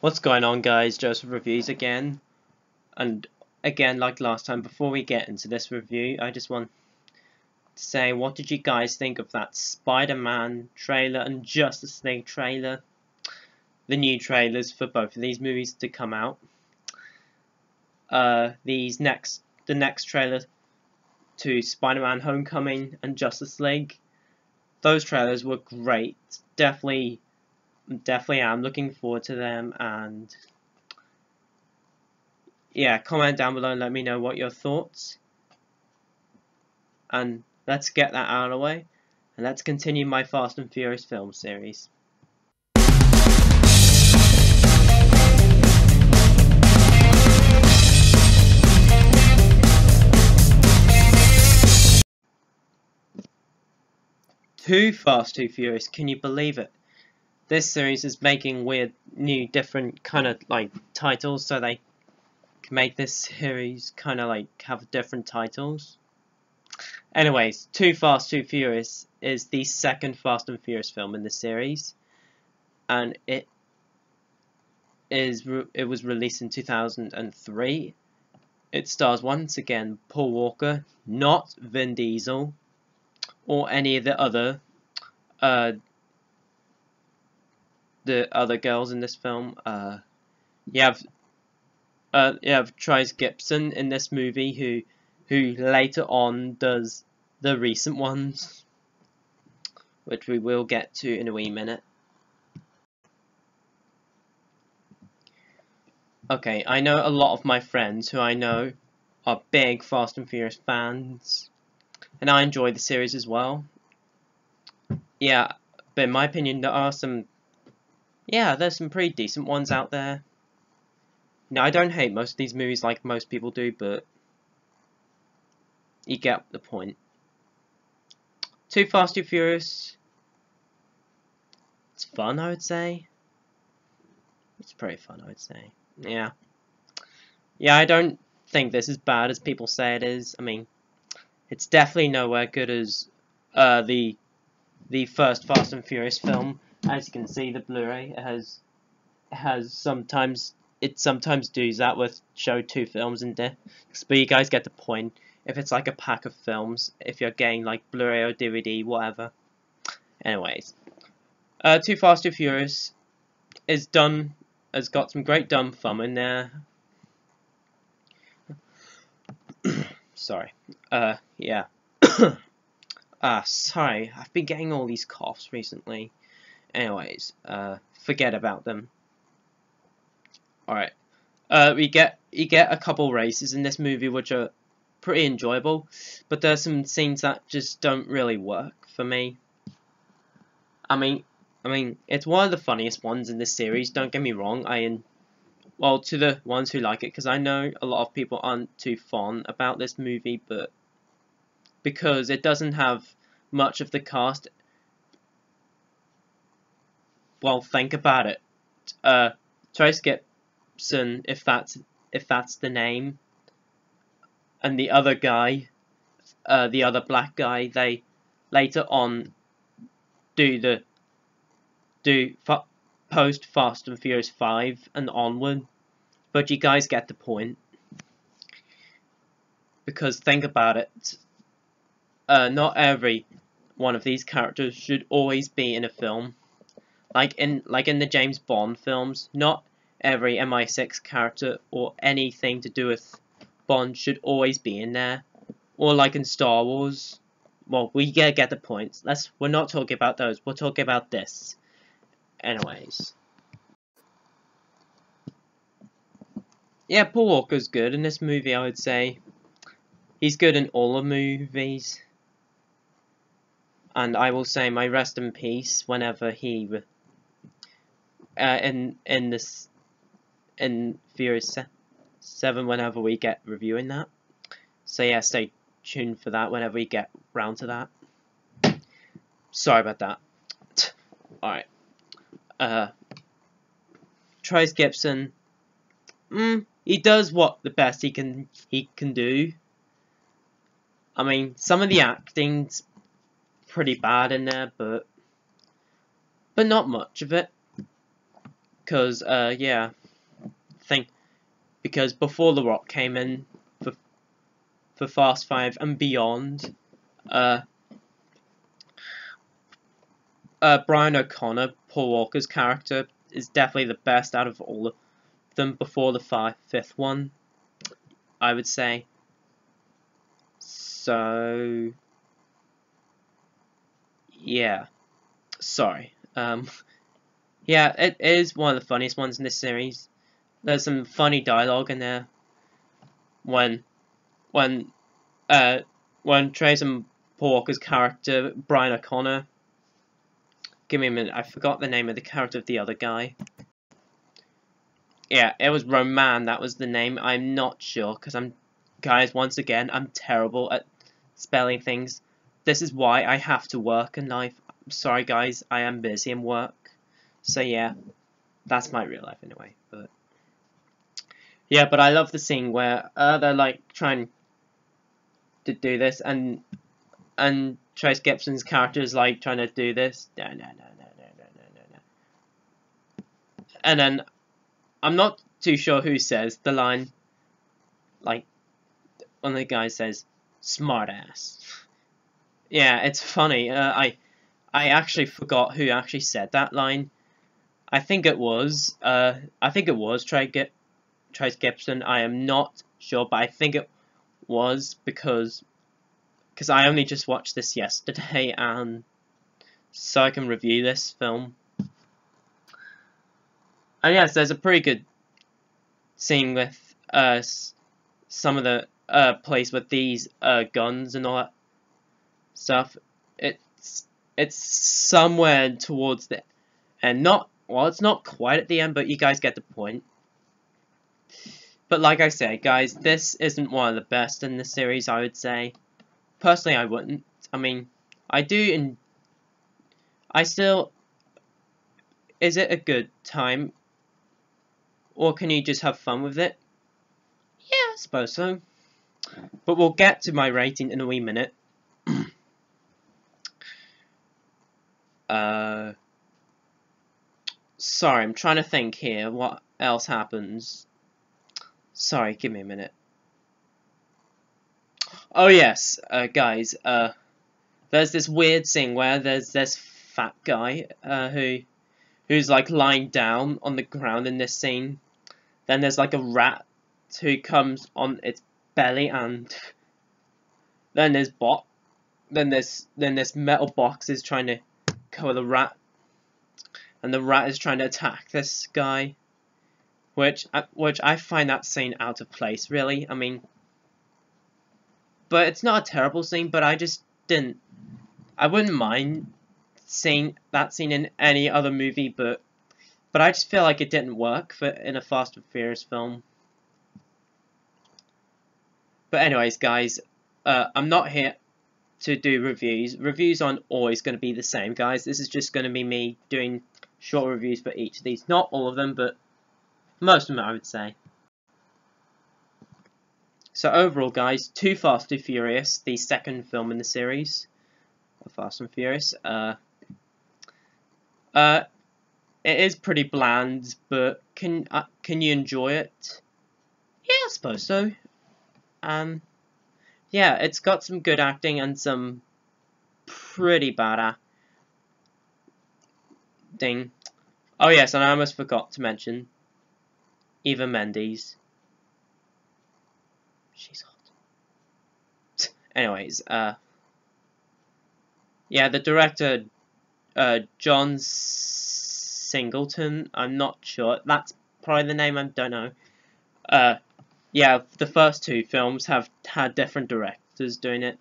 What's going on, guys? Joseph Reviews again. And again, like last time, before we get into this review, I just want to say, what did you guys think of that Spider-Man trailer and Justice League trailer? The new trailers for both of these movies to come out. The next trailer to Spider-Man Homecoming and Justice League. Those trailers were great. Definitely am looking forward to them, and yeah, comment down below and let me know what your thoughts. And let's get that out of the way, and let's continue my Fast and Furious film series. Too Fast, Too Furious, can you believe it? This series is making weird, new, different kind of like titles, so they can make this series kind of like have different titles. Anyways, Too Fast, Too Furious is the second Fast and Furious film in the series, and it was released in 2003. It stars once again Paul Walker, not Vin Diesel, or any of the other girls in this film. You have Tyrese Gibson in this movie, who later on does the recent ones, which we will get to in a wee minute. Okay, I know a lot of my friends who I know are big Fast and Furious fans, and I enjoy the series as well. Yeah, but in my opinion, there's some pretty decent ones out there. Now, I don't hate most of these movies like most people do, but you get the point. Too Fast, Too Furious. It's fun, I would say. It's pretty fun, I would say. Yeah. Yeah, I don't think this is bad as people say it is. I mean, it's definitely nowhere good as the first Fast and Furious film. As you can see, the Blu-ray sometimes does that with show two films in discs, but you guys get the point. If it's like a pack of films, if you're getting like Blu-ray or DVD, whatever. Anyways, Too Fast, Too Furious has got some great dumb fun in there. Sorry. Yeah. Sorry, I've been getting all these coughs recently. Anyways, forget about them. Alright. You get a couple races in this movie which are pretty enjoyable, but there's some scenes that just don't really work for me. I mean, it's one of the funniest ones in this series, don't get me wrong. Well, to the ones who like it, because I know a lot of people aren't too fond about this movie, but because it doesn't have much of the cast. Well, think about it. Tyrese Gibson, if that's the name, and the other guy, the other black guy, they later on do post Fast and Furious 5 and onward. But you guys get the point. Because think about it. Not every one of these characters should always be in a film. Like in the James Bond films, not every MI6 character or anything to do with Bond should always be in there. Or like in Star Wars. Well, we get the point. We're not talking about those. We're talking about this. Anyways. Yeah, Paul Walker's good in this movie, I would say. He's good in all the movies. And I will say my rest in peace whenever he in Furious 7 whenever we get reviewing that. So yeah, stay tuned for that whenever we get round to that. Sorry about that. Alright. Tyrese Gibson. He does the best he can do. I mean, some of the acting's pretty bad in there, but not much of it. Because, yeah, think, because before The Rock came in for Fast 5 and beyond, Brian O'Connor, Paul Walker's character, is definitely the best out of all of them before the fifth one, I would say. So, yeah, sorry. Yeah, it is one of the funniest ones in this series. There's some funny dialogue in there when when Trace and Paul Walker's character, Brian O'Connor. Give me a minute, I forgot the name of the character of the other guy. Yeah, it was Roman, that was the name. I'm not sure, because guys, once again, I'm terrible at spelling things. This is why I have to work in life. I'm sorry, guys, I am busy in work. So, yeah, that's my real life anyway. But yeah, but I love the scene where they're, like, trying to do this, and Trace Gibson's character is, like, trying to do this. No. And then, I'm not too sure who says the line, like, one of the guys says, "Smart ass." Yeah, it's funny. I actually forgot who actually said that line. I think it was Trace Gibson. I am not sure, but I think it was because I only just watched this yesterday, and so I can review this film. And yes, there's a pretty good scene with some of the plays with these guns and all that stuff. It's somewhere towards the end. It's not quite at the end, but you guys get the point. But like I said, guys, this isn't one of the best in the series, I would say. Personally, I wouldn't. I mean, I do, and is it a good time? Or can you just have fun with it? Yeah, I suppose so. But we'll get to my rating in a wee minute. Sorry, I'm trying to think here. What else happens? Sorry, give me a minute. Oh yes, guys. There's this weird scene where there's this fat guy who's like lying down on the ground in this scene. Then there's like a rat who comes on its belly, and then there's this metal box is trying to cover the rat, and the rat is trying to attack this guy, which I find that scene out of place, really. I mean, but it's not a terrible scene, but I wouldn't mind seeing that scene in any other movie, but I just feel like it didn't work in a Fast and Furious film. But anyways, guys, I'm not here to do reviews. Reviews aren't always going to be the same, guys. This is just going to be me doing short reviews for each of these. Not all of them, but most of them, I would say. So overall, guys, Too Fast, Too Furious, the second film in the series of Fast and Furious. It is pretty bland, but can you enjoy it? Yeah, I suppose so. Yeah, it's got some good acting and some pretty bad acting. Oh yes, and I almost forgot to mention Eva Mendes. She's hot. Anyways, yeah, the director, John Singleton. I'm not sure. That's probably the name. I don't know. Yeah, the first two films have had different directors doing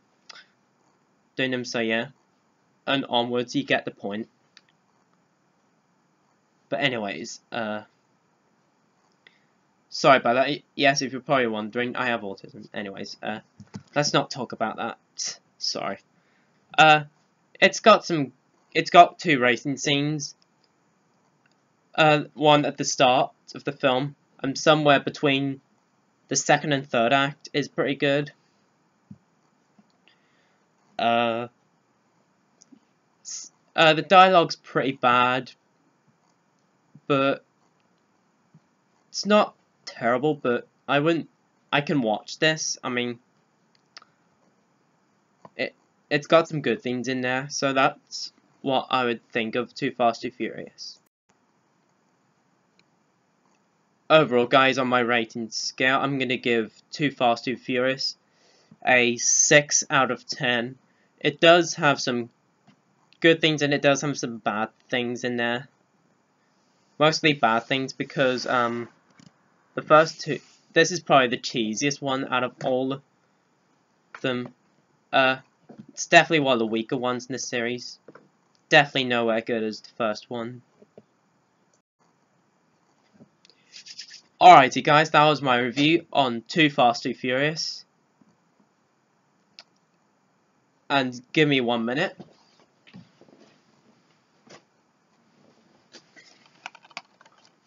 them. So yeah, and onwards, you get the point. But anyways, sorry about that. Yes, if you're probably wondering, I have autism. Anyways, let's not talk about that. Sorry. It's got two racing scenes. One at the start of the film, and somewhere between the second and third act is pretty good. The dialogue's pretty bad, but it's not terrible, but I can watch this. I mean, it's got some good things in there, so that's what I would think of Too Fast, Too Furious. Overall, guys, on my rating scale, I'm going to give Too Fast, Too Furious a 6 out of 10. It does have some good things and it does have some bad things in there. Mostly bad things because the first two, this is probably the cheesiest one out of all of them. It's definitely one of the weaker ones in the series. Definitely nowhere good as the first one. Alrighty guys, that was my review on Too Fast, Too Furious. And give me 1 minute.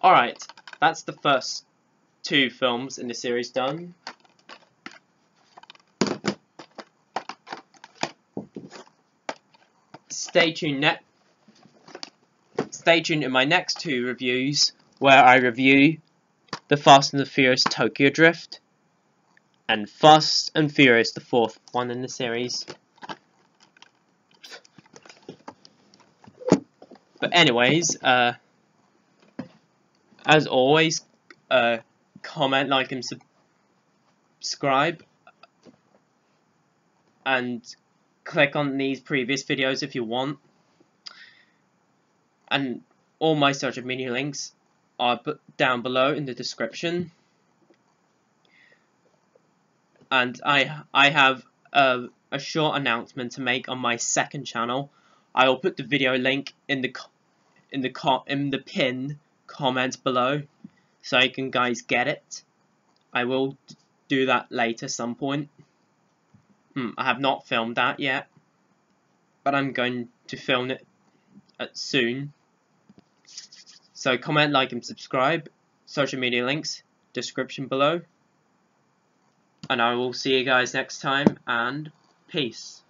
Alright, that's the first 2 films in the series done. Stay tuned in my next 2 reviews where I review the Fast and the Furious Tokyo Drift and Fast and Furious, the 4th one in the series. But anyways, as always, comment, like, and subscribe, and click on these previous videos if you want. And all my social media links are down below in the description. And I have a short announcement to make on my second channel. I will put the video link in the pinned comment below, so you can guys get it. I will do that later some point. I have not filmed that yet, but I'm going to film it soon. So comment, like, and subscribe. Social media links, description below. And I will see you guys next time, and peace.